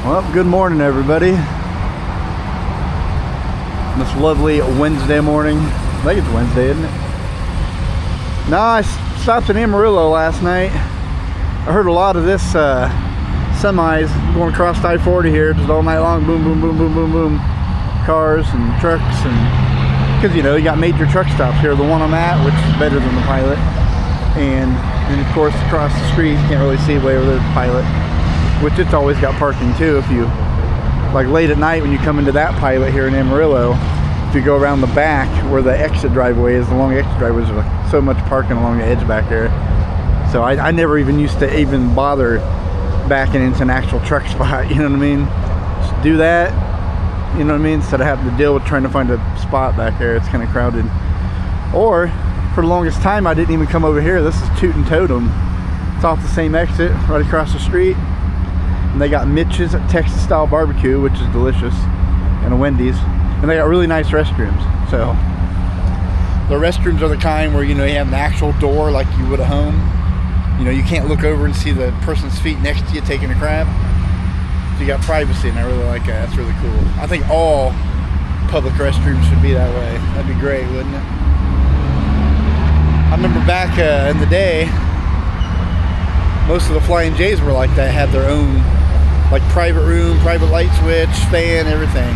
Well, good morning, everybody. This lovely Wednesday morning. I think it's Wednesday, isn't it? No, I stopped in Amarillo last night. I heard a lot of this semis going across I-40 here, just all night long. Boom, boom, boom, boom, boom, boom. Cars and trucks, and because you know you got major truck stops here. The one I'm at, which is better than the Pilot, and then of course across the street you can't really see way over there the Pilot, which it's always got parking too. If you like late at night when you come into that Pilot here in Amarillo, if you go around the back where the exit driveway is, the long exit driveway, there's like so much parking along the edge back there. So I never even used to even bother backing into an actual truck spot, you know what I mean? Just do that, you know what I mean, instead of having to deal with trying to find a spot back there. It's kind of crowded. Or for the longest time I didn't even come over here. This is Toot and Totem. It's off the same exit right across the street, and they got Mitch's Texas style barbecue, which is delicious, and a Wendy's, and they got really nice restrooms. So the restrooms are the kind where, you know, you have an actual door like you would at home. You know, you can't look over and see the person's feet next to you taking a crap. So you got privacy, and I really like that. That's really cool. I think all public restrooms should be that way. That'd be great, wouldn't it? I remember back in the day, most of the Flying J's were like that, had their own like private room, private light switch, fan, everything.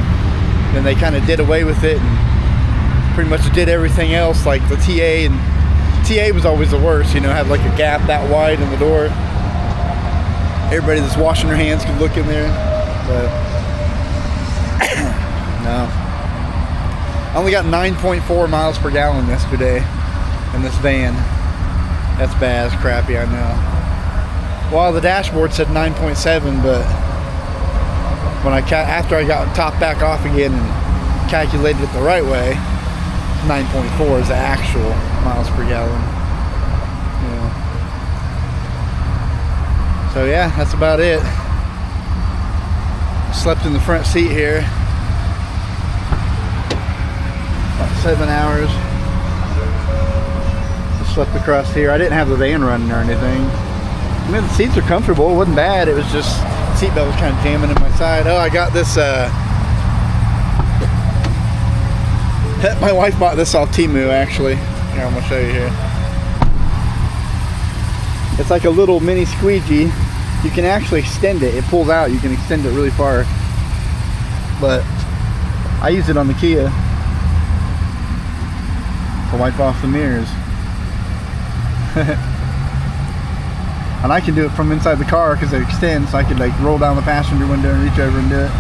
Then they kind of did away with it and pretty much did everything else, like the TA, and TA was always the worst, you know, had like a gap that wide in the door. Everybody that's washing their hands could look in there, but no. I only got 9.4 miles per gallon yesterday in this van. That's bad, it's crappy, I know. Well, the dashboard said 9.7, but when after I got topped back off again and calculated it the right way, 9.4 is the actual miles per gallon. Yeah. So yeah, that's about it. Slept in the front seat here about 7 hours. Just slept across here. I didn't have the van running or anything. I mean, the seats are comfortable. It wasn't bad. It was just seatbelt was kind of jamming in my side. Oh, I got this. My wife bought this off Temu, actually. Here, I'm gonna show you here. It's like a little mini squeegee. You can actually extend it. It pulls out. You can extend it really far. But I use it on the Kia to wipe off the mirrors. And I can do it from inside the car because it extends, so I could like roll down the passenger window and reach over and do it.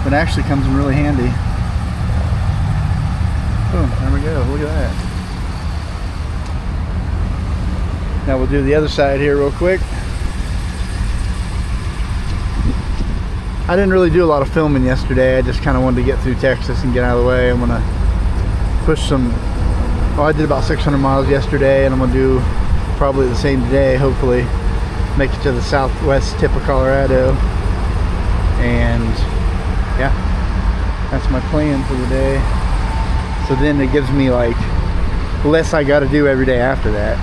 But it actually comes in really handy. Boom, there we go, look at that. Now we'll do the other side here real quick. I didn't really do a lot of filming yesterday. I just kind of wanted to get through Texas and get out of the way. I'm gonna push some, well, I did about 600 miles yesterday, and I'm gonna do probably the same today, hopefully. Make it to the southwest tip of Colorado. And yeah, that's my plan for the day. So then it gives me like less I got to do every day after that.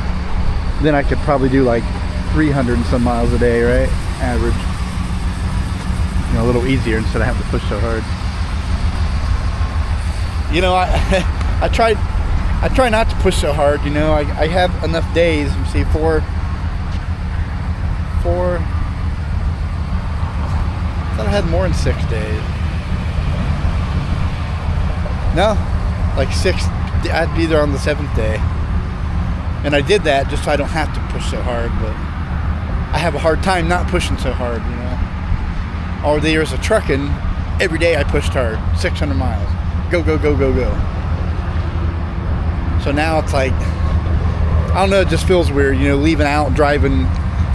Then I could probably do like 300 and some miles a day, right? Average. You know, a little easier instead of having to push so hard. You know, I try not to push so hard, you know. I have enough days. Let me see, four. I thought I had more than 6 days. No, like 6. I'd be there on the 7th day, and I did that just so I don't have to push so hard. But I have a hard time not pushing so hard, you know. All the years of trucking, every day I pushed hard, 600 miles, go, go, go, go, go. So now it's like, I don't know, it just feels weird, you know, leaving out, driving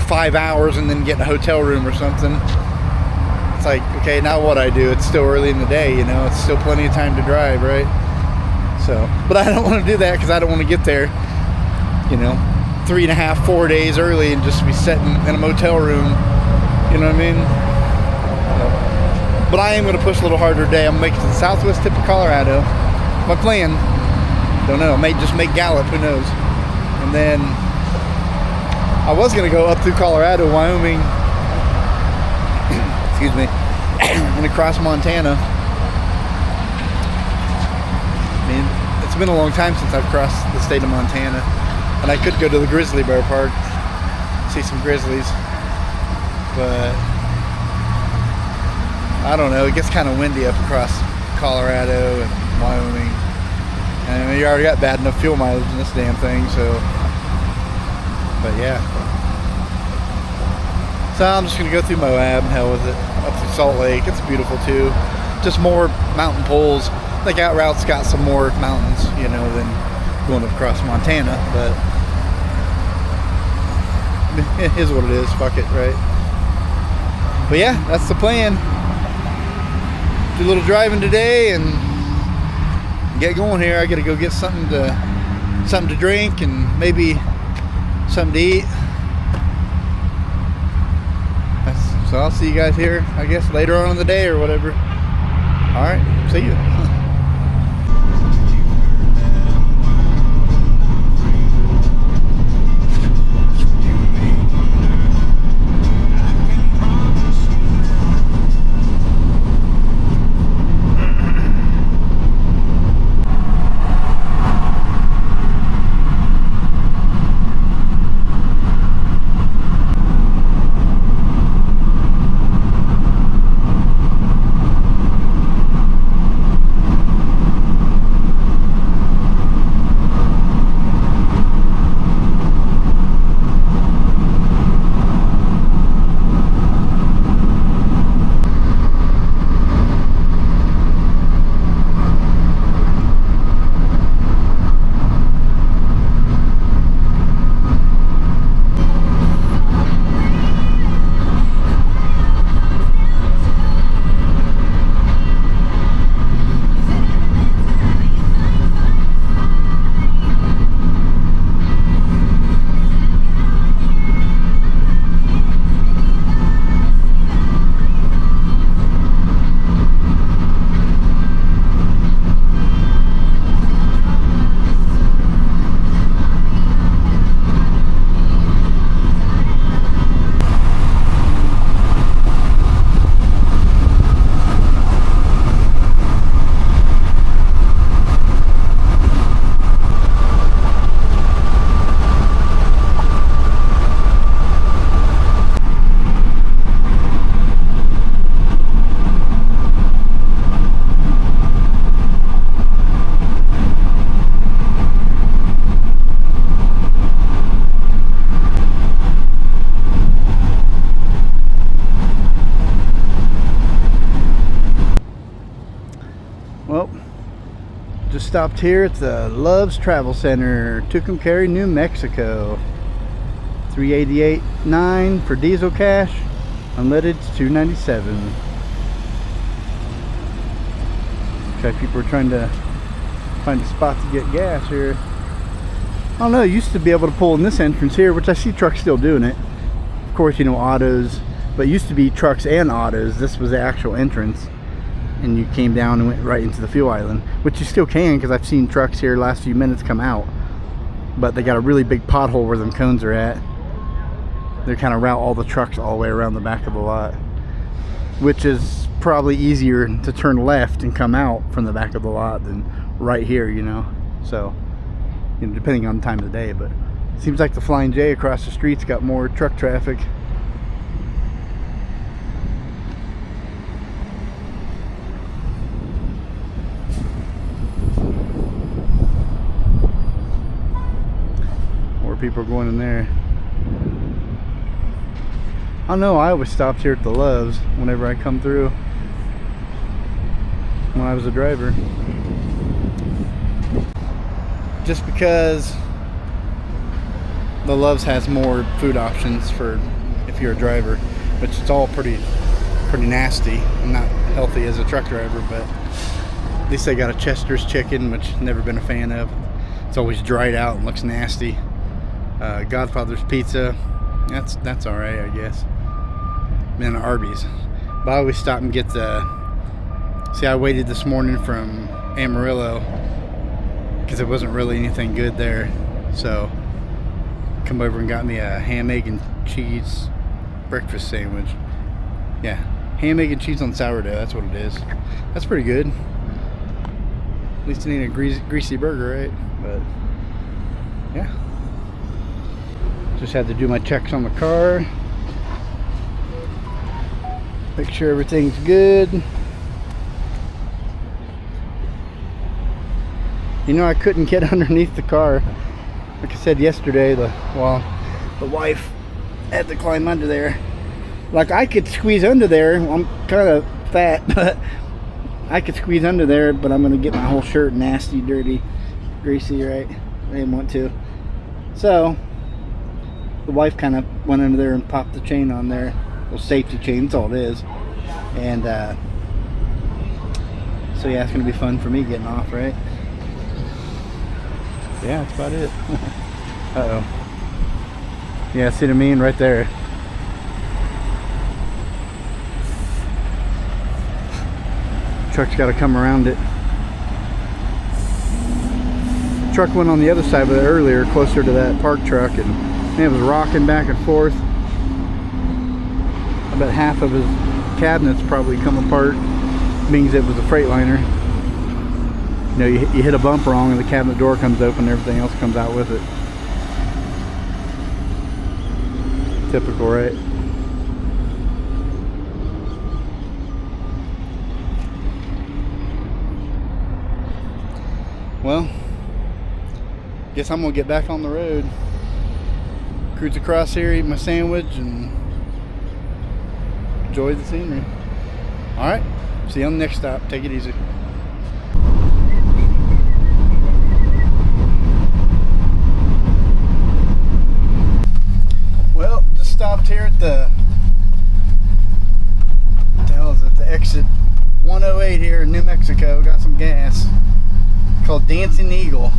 5 hours and then getting a hotel room or something. It's like, okay, now what I do? It's still early in the day, you know, it's still plenty of time to drive, right? So, but I don't want to do that because I don't want to get there, you know, 3.5, 4 days early and just be sitting in a motel room, you know what I mean? But I am going to push a little harder today. I'm going to make it to the southwest tip of Colorado. My plan, don't know, I may just make Gallup, who knows. And then I was going to go up through Colorado, Wyoming, excuse me, and across Montana. I mean, it's been a long time since I've crossed the state of Montana, and I could go to the Grizzly Bear Park, see some grizzlies, but I don't know, it gets kind of windy up across Colorado and Wyoming, and you already got bad enough fuel mileage in this damn thing, so, but yeah. So I'm just going to go through Moab, hell with it, up through Salt Lake. It's beautiful too. Just more mountain pulls. The Out Route's got some more mountains, you know, than going across Montana, but it is what it is. Fuck it, right? But yeah, that's the plan. Do a little driving today and get going here. I got to go get something to drink and maybe something to eat. So I'll see you guys here, I guess, later on in the day or whatever. All right, see you. Well, just stopped here at the Love's Travel Center, Tucumcari, New Mexico. $388.9 for diesel cash, unleaded $297. Okay, people are trying to find a spot to get gas here. I don't know, you used to be able to pull in this entrance here, which I see trucks still doing it. Of course, you know, autos, but it used to be trucks and autos. This was the actual entrance, and you came down and went right into the fuel island, which you still can, because I've seen trucks here last few minutes come out, but they got a really big pothole where them cones are at. They kind of route all the trucks all the way around the back of the lot, which is probably easier to turn left and come out from the back of the lot than right here, you know. So, you know, depending on the time of the day, but it seems like the Flying J across the street's got more truck traffic. More people are going in there. I don't know, I always stopped here at the Love's whenever I come through when I was a driver. Just because the Love's has more food options for if you're a driver, which it's all pretty nasty. I'm not healthy as a truck driver, but at least they got a Chester's chicken, which I've never been a fan of. It's always dried out and looks nasty. Godfather's pizza, that's all right, I guess. And Arby's, but I always stop and get the. See, I waited this morning from Amarillo because it wasn't really anything good there, so come over and got me a ham, egg, and cheese breakfast sandwich. Yeah, Ham, egg, and cheese on sourdough. That's what it is. That's pretty good. At least it ain't a greasy burger, right? But yeah. Just had to do my checks on the car. Make sure everything's good. You know, I couldn't get underneath the car. Like I said yesterday, the wife had to climb under there. Like, I could squeeze under there. I'm kind of fat, but I could squeeze under there, but I'm gonna get my whole shirt nasty, dirty, greasy, right? I didn't want to. So the wife kind of went under there and popped the chain on there. Well, safety chain, that's all it is. And so yeah, it's gonna be fun for me getting off, right? Yeah, that's about it. Uh-oh. Yeah, see what I mean? Right there. Truck's got to come around it. The truck went on the other side of it earlier, closer to that park truck, and it was rocking back and forth. I bet half of his cabinets probably come apart. Means it was a Freightliner. You know, you hit a bump wrong and the cabinet door comes open and everything else comes out with it. Typical, right? Well, guess I'm gonna get back on the road. Cruise across here, eat my sandwich, and enjoy the scenery. Alright, see you on the next stop. Take it easy. Well, just stopped here at the exit 108 here in New Mexico. Got some gas. Called Dancing Eagle.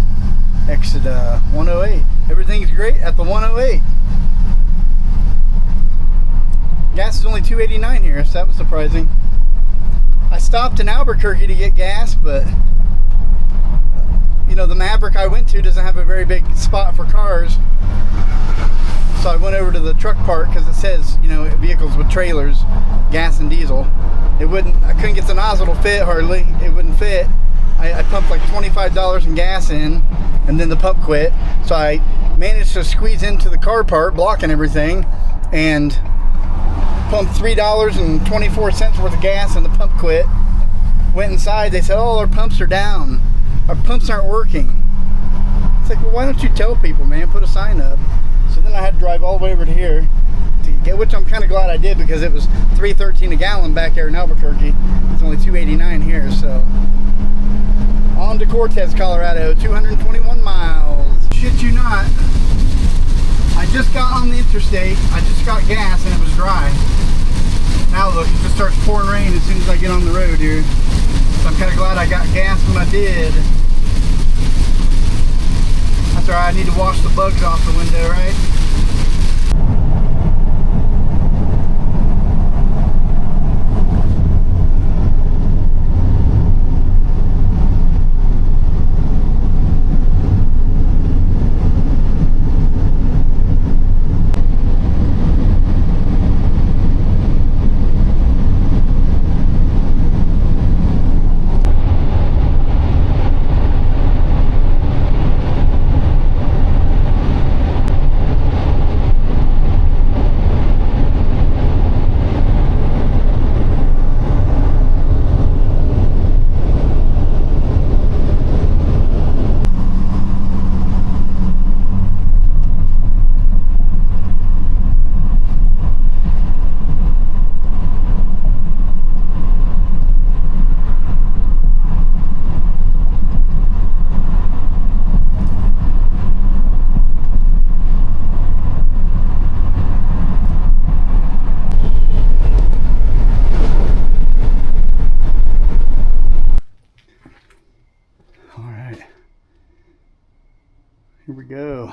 Exit 108. Everything's great at the 108. Gas is only $2.89 here, so that was surprising. I stopped in Albuquerque to get gas, but you know, the Maverick I went to doesn't have a very big spot for cars. So I went over to the truck park because it says, you know, vehicles with trailers, gas and diesel. I couldn't get the nozzle to fit hardly. It wouldn't fit. I pumped like $25 in gas in, and then the pump quit. So I managed to squeeze into the car part, blocking everything, and pumped $3.24 worth of gas, and the pump quit. Went inside. They said, "Oh, our pumps are down. Our pumps aren't working." It's like, well, why don't you tell people, man? Put a sign up. So then I had to drive all the way over to here to get, which I'm kind of glad I did, because it was $3.13 a gallon back there in Albuquerque. It's only $2.89 here, so. On to Cortez, Colorado, 221 miles. Shit you not. I just got on the interstate. I just got gas and it was dry. Now look, it just starts pouring rain as soon as I get on the road here. So I'm kind of glad I got gas when I did. That's alright, I need to wash the bugs off the window, right? Here we go.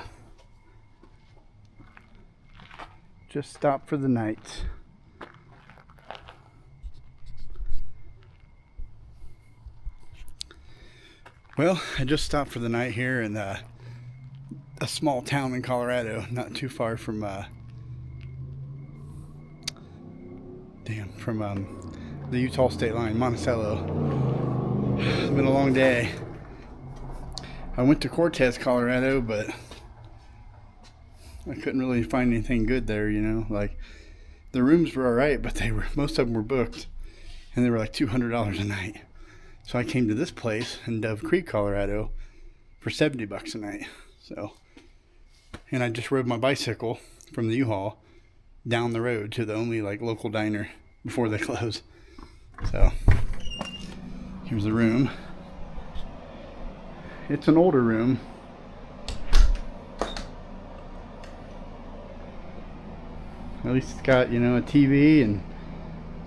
Just stopped for the night. Well, I just stopped for the night here in a small town in Colorado, not too far from Damn, from the Utah state line, Monticello. It's been a long day. I went to Cortez, Colorado, but I couldn't really find anything good there, you know. Like, the rooms were alright, but most of them were booked, and they were like $200 a night. So I came to this place in Dove Creek, Colorado, for $70 a night. So, and I just rode my bicycle from the U-Haul down the road to the only like local diner before they close. So here's the room. It's an older room. At least it's got, you know, a TV and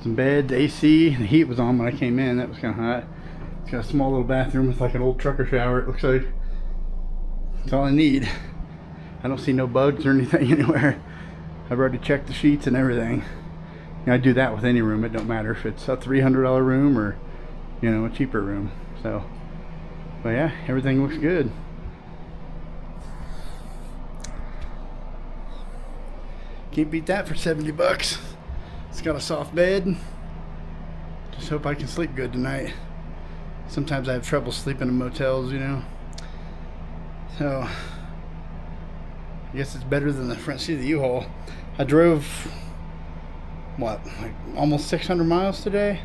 some beds, AC. The heat was on when I came in. That was kind of hot. It's got a small little bathroom with like an old trucker shower, it looks like. That's all I need. I don't see no bugs or anything anywhere. I've already checked the sheets and everything. You know, I do that with any room. It don't matter if it's a $300 room or, you know, a cheaper room. So, but yeah, everything looks good. Can't beat that for $70. It's got a soft bed. Just hope I can sleep good tonight. Sometimes I have trouble sleeping in motels, you know. So, I guess it's better than the front seat of the U-Haul. I drove, what, like almost 600 miles today?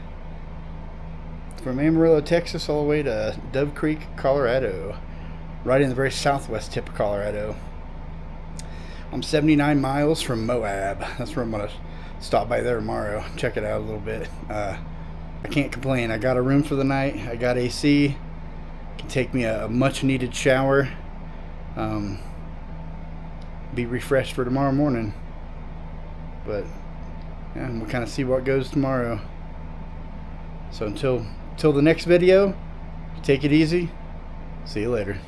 From Amarillo, Texas, all the way to Dove Creek, Colorado. Right in the very southwest tip of Colorado. I'm 79 miles from Moab. That's where I'm going to stop by there tomorrow. Check it out a little bit. I can't complain. I got a room for the night. I got AC. Can take me a much needed shower. Be refreshed for tomorrow morning. But yeah, we'll kind of see what goes tomorrow. So until the next video, take it easy. See you later.